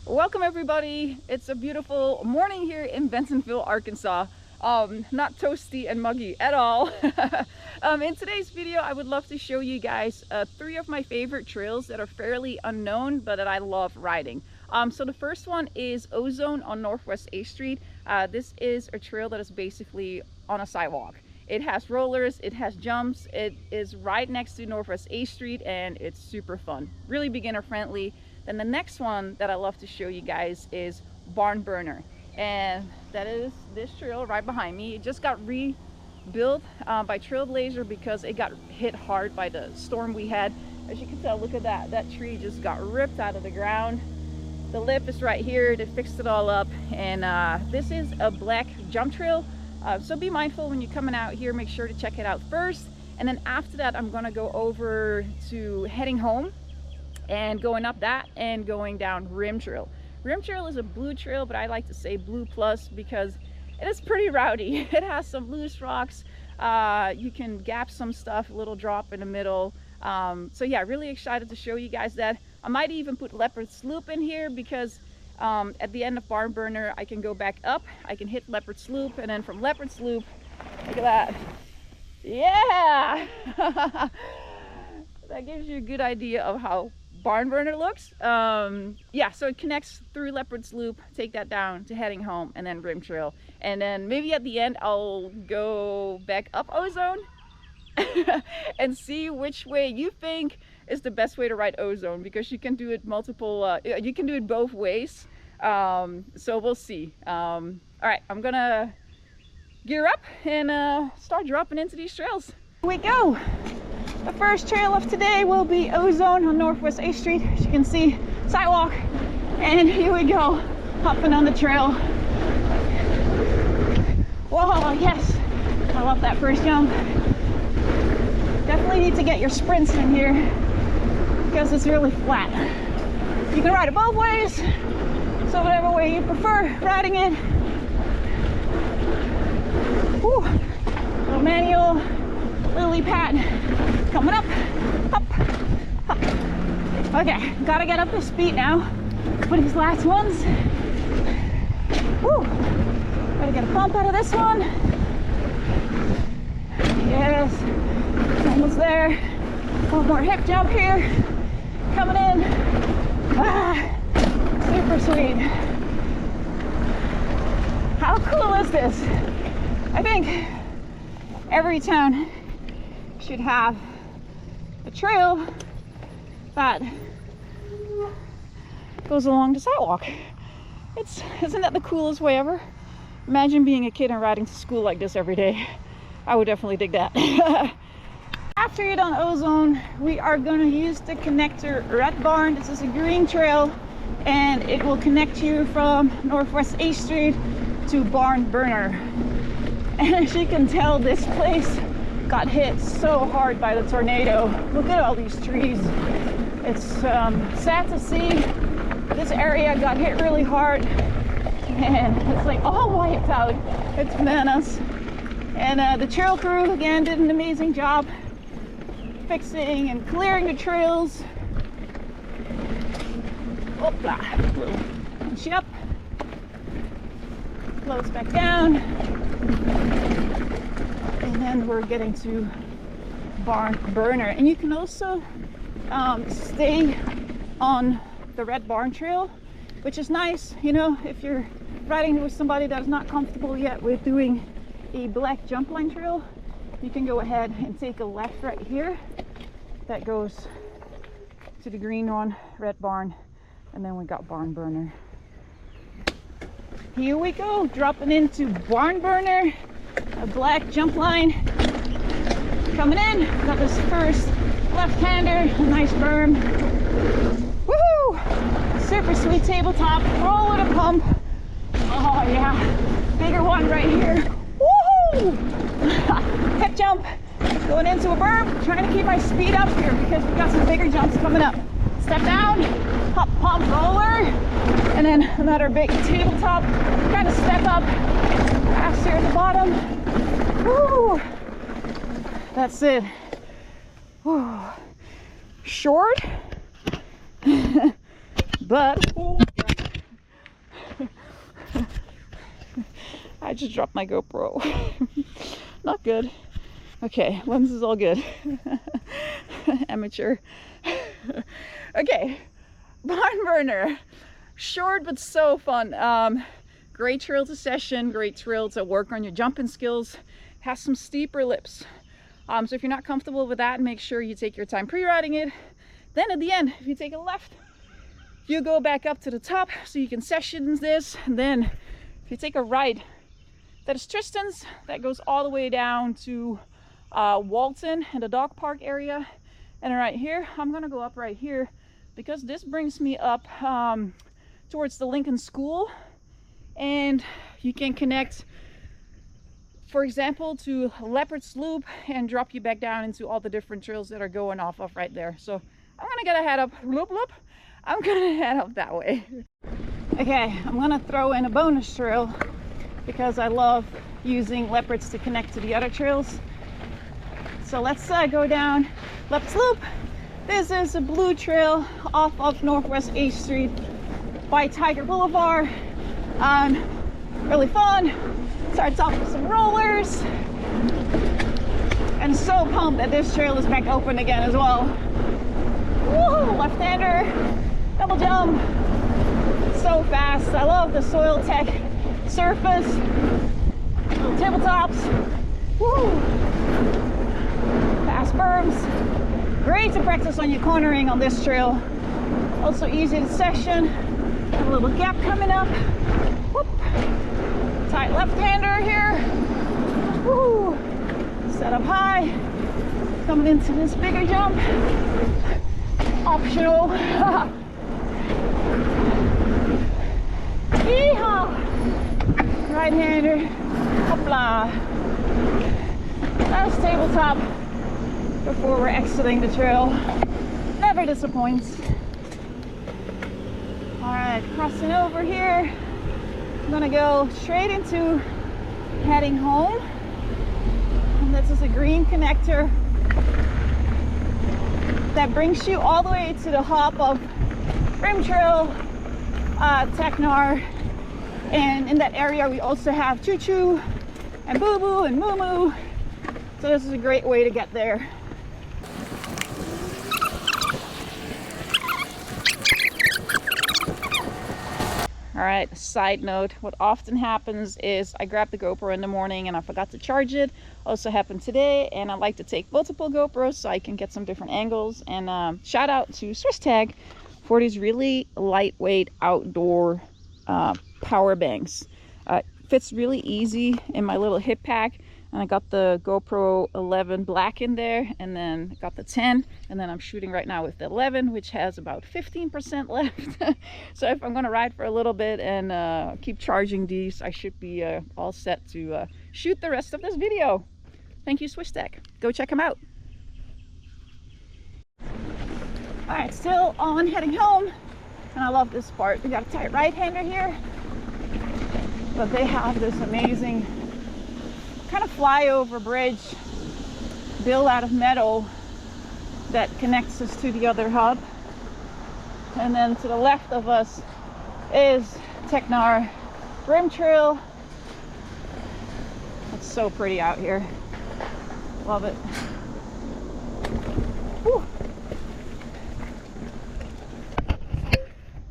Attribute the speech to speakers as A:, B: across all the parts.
A: Welcome everybody. It's a beautiful morning here in Bentonville, Arkansas. Not toasty and muggy at all. In today's video, I would love to show you guys 3 of my favorite trails that are fairly unknown, but that I love riding. So the first one is Ozone on Northwest A Street. This is a trail that is basically on a sidewalk. It has rollers, it has jumps, it is right next to Northwest A Street, and it's super fun. Really beginner friendly. Then the next one that I love to show you guys is Barn Burner, and that is this trail right behind me. It just got rebuilt by Trailblazer because it got hit hard by the storm we had. As you can tell, look at that. That tree just got ripped out of the ground. The lip is right here. They fixed it all up, and this is a black jump trail. So be mindful when you're coming out here. Make sure to check it out first, and then after that I'm gonna go over to heading home and going up that and going down Rim Trail. Rim Trail is a blue trail, but I like to say blue plus because it is pretty rowdy. It has some loose rocks. You can gap some stuff, a little drop in the middle. So yeah, really excited to show you guys that. I might even put Leopards Loop in here because at the end of Barn Burner, I can go back up. I can hit Leopards Loop, and then from Leopards Loop, look at that. Yeah! That gives you a good idea of how Barn Burner looks. Yeah, so it connects through Leopards Loop, take that down to heading home, and then Rim Trail. And then maybe at the end I'll go back up Ozone and see which way you think is the best way to ride Ozone, because you can do it you can do it both ways. So we'll see. All right, I'm gonna gear up and start dropping into these trails. Here we go. The first trail of today will be Ozone on Northwest A Street. As you can see, sidewalk, and here we go, hopping on the trail. Whoa, yes, I love that first jump. Definitely need to get your sprints in here because it's really flat. You can ride it both ways, so whatever way you prefer riding it. Whew. Little manual lily pad coming up, up, up. Okay, gotta get up to speed now for these last ones. Woo! Gotta get a pump out of this one. Yes, it's almost there. One more hip jump here, coming in. Ah, super sweet. How cool is this? I think every town should have a trail that goes along the sidewalk. Isn't that the coolest way ever? Imagine being a kid and riding to school like this every day. I would definitely dig that. After you're done Ozone, we are going to use the connector Red Barn. This is a green trail, and it will connect you from Northwest A Street to Barn Burner. And as you can tell, this place got hit so hard by the tornado. Look at all these trees. It's sad to see. This area got hit really hard, and it's like all wiped out. It's bananas. And the trail crew again did an amazing job fixing and clearing the trails. Opla, little inch up, close back down. And then we're getting to Barn Burner, and you can also stay on the Red Barn Trail, which is nice, you know, if you're riding with somebody that is not comfortable yet with doing a black jump line trail. You can go ahead and take a left right here that goes to the green one, Red Barn, and then we got Barn Burner. Here we go, dropping into Barn Burner. A black jump line coming in. Got this first left-hander, a nice berm. Woohoo! Super sweet tabletop, roll with a pump. Oh yeah, bigger one right here. Woohoo! Hip jump, going into a berm. Trying to keep my speed up here because we got some bigger jumps coming up. Step down, hop, pump, roller, and then another big tabletop. Kind of step up. Faster at the bottom. Woo! That's it. Woo. Short, but I just dropped my GoPro. Not good. Okay, lens is all good. Amateur. Okay, barn burner. Short but so fun. Great trail to session, great trail to work on your jumping skills. Has some steeper lips. So if you're not comfortable with that, make sure you take your time pre-riding it. Then at the end, if you take a left, you go back up to the top so you can session this. And then if you take a right, that is Tristan's, that goes all the way down to Walton and the dog park area. And right here, I'm gonna go up right here because this brings me up towards the Lincoln School, and you can connect, for example, to Leopards Loop and drop you back down into all the different trails that are going off of right there. So I'm gonna get a head up, I'm gonna head up that way. Okay, I'm gonna throw in a bonus trail because I love using leopards to connect to the other trails. So let's go down Leopards Loop. This is a blue trail off of Northwest 8th Street by Tiger Boulevard. Really fun. Starts off with some rollers. And so pumped that this trail is back open again as well. Woohoo! Left-hander, double jump. So fast. I love the Soil Tech surface. Little tabletops. Woo! Fast berms. Great to practice on your cornering on this trail. Also easy to session. Have a little gap coming up. Whoop. Tight left-hander here. Woo. Set up high. Coming into this bigger jump. Optional. Yeehaw. Right-hander. Hopla. Last tabletop before we're exiting the trail. Never disappoints. Alright, crossing over here. I'm gonna go straight into heading home. And this is a green connector that brings you all the way to the hop of Rim Trail, Technar. And in that area we also have Choo Choo and Boo Boo and Moo Moo. So this is a great way to get there. All right, side note, what often happens is I grab the GoPro in the morning and I forgot to charge it. Also happened today, and I like to take multiple GoPros so I can get some different angles. And shout out to SwissTag for these really lightweight outdoor power banks. Fits really easy in my little hip pack. And I got the GoPro 11 black in there, and then got the 10, and then I'm shooting right now with the 11, which has about 15% left. So if I'm gonna ride for a little bit and keep charging these, I should be all set to shoot the rest of this video. Thank you, SwissTech. Go check them out. All right, still on heading home, and I love this part. We got a tight right-hander here, but they have this amazing kind of flyover bridge built out of metal that connects us to the other hub. And then to the left of us is Technar Rim Trail. It's so pretty out here. Love it. Whew.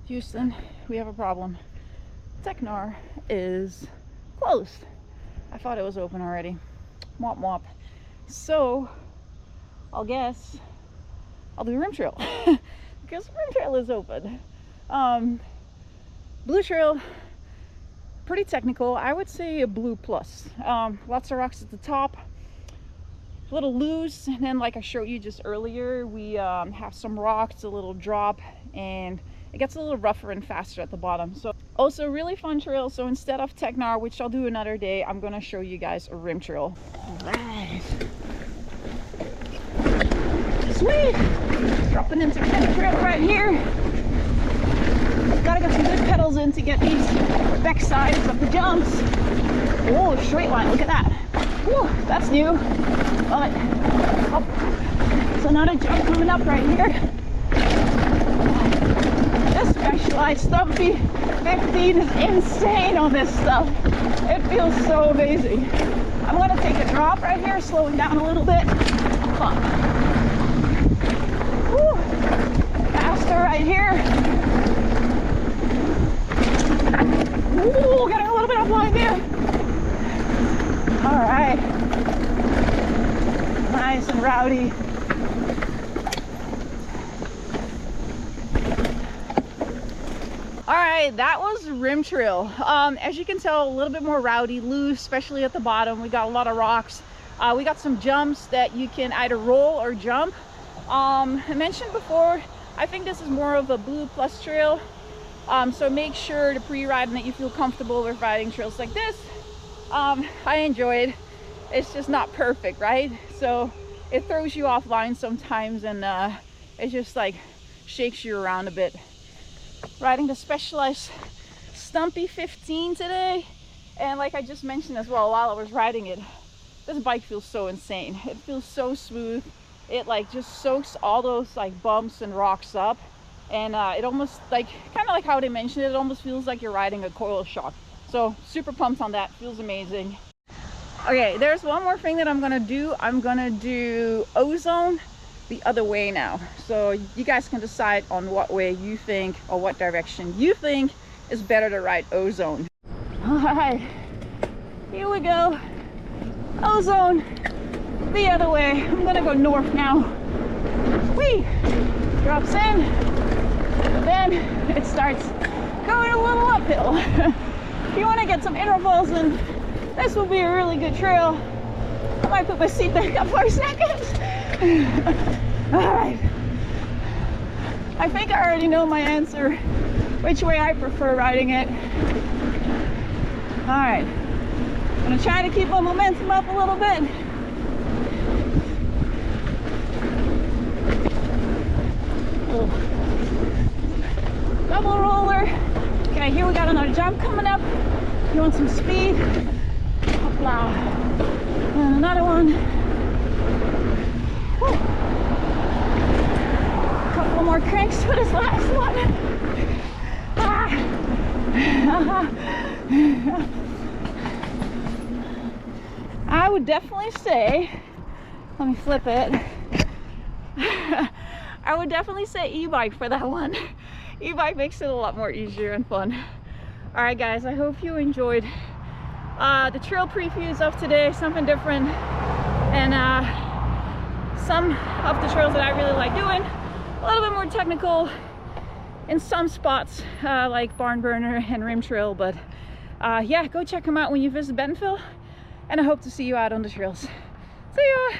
A: Houston, we have a problem. Technar is closed. I thought it was open already. Womp womp. So I'll guess I'll do Rim Trail because Rim Trail is open. Blue Trail, pretty technical. I would say a blue plus. Lots of rocks at the top, a little loose, and then like I showed you just earlier, we have some rocks, a little drop, and it gets a little rougher and faster at the bottom. So also really fun trail. So instead of Technar, which I'll do another day, I'm gonna show you guys a Rim Trail. All right. Sweet. Dropping into Rim Trail right here. Gotta get some good pedals in to get these back sides of the jumps. Oh, straight line, look at that. Whew, that's new. Love it. Oh. So another jump coming up right here. This Specialized Stumpy 15 is insane on this stuff. It feels so amazing. I'm gonna take a drop right here, slowing down a little bit. Come on. Woo. Faster right here. Ooh, getting a little bit of line there. All right. Nice and rowdy. All right, that was rim trail. As you can tell, a little bit more rowdy, loose, especially at the bottom. We got a lot of rocks. We got some jumps that you can either roll or jump. I mentioned before, I think this is more of a blue plus trail. So make sure to pre-ride and that you feel comfortable with riding trails like this. I enjoy it. It's just not perfect, right? So it throws you offline sometimes, and it just like shakes you around a bit. Riding the Specialized Stumpy 15 today, and like I just mentioned as well while I was riding it, this bike feels so insane. It feels so smooth. It like just soaks all those like bumps and rocks up, and it almost like kind of like how they mentioned it, it almost feels like you're riding a coil shock. So super pumped on that. Feels amazing. Okay, there's one more thing that I'm gonna do. I'm gonna do Ozone the other way now, so you guys can decide on what way you think or what direction you think is better to ride Ozone. All right, here we go. Ozone the other way. I'm gonna go north now. Whee! Drops in, then it starts going a little uphill. If you want to get some intervals, and this will be a really good trail. I might put my seat back up for a second. All right, I think I already know my answer, which way I prefer riding it. All right, I'm gonna try to keep my momentum up a little bit. Double roller. Okay, here we got another jump coming up. You want some speed? Hopla. And another one. Whew. Couple more cranks for this last one. I would definitely say, let me flip it. I would definitely say e-bike for that one. E-bike makes it a lot more easier and fun. All right, guys, I hope you enjoyed the trail previews of today, something different, and some of the trails that I really like doing, a little bit more technical in some spots, like Barn Burner and Rim Trail, but yeah, go check them out when you visit Bentonville, and I hope to see you out on the trails. See ya!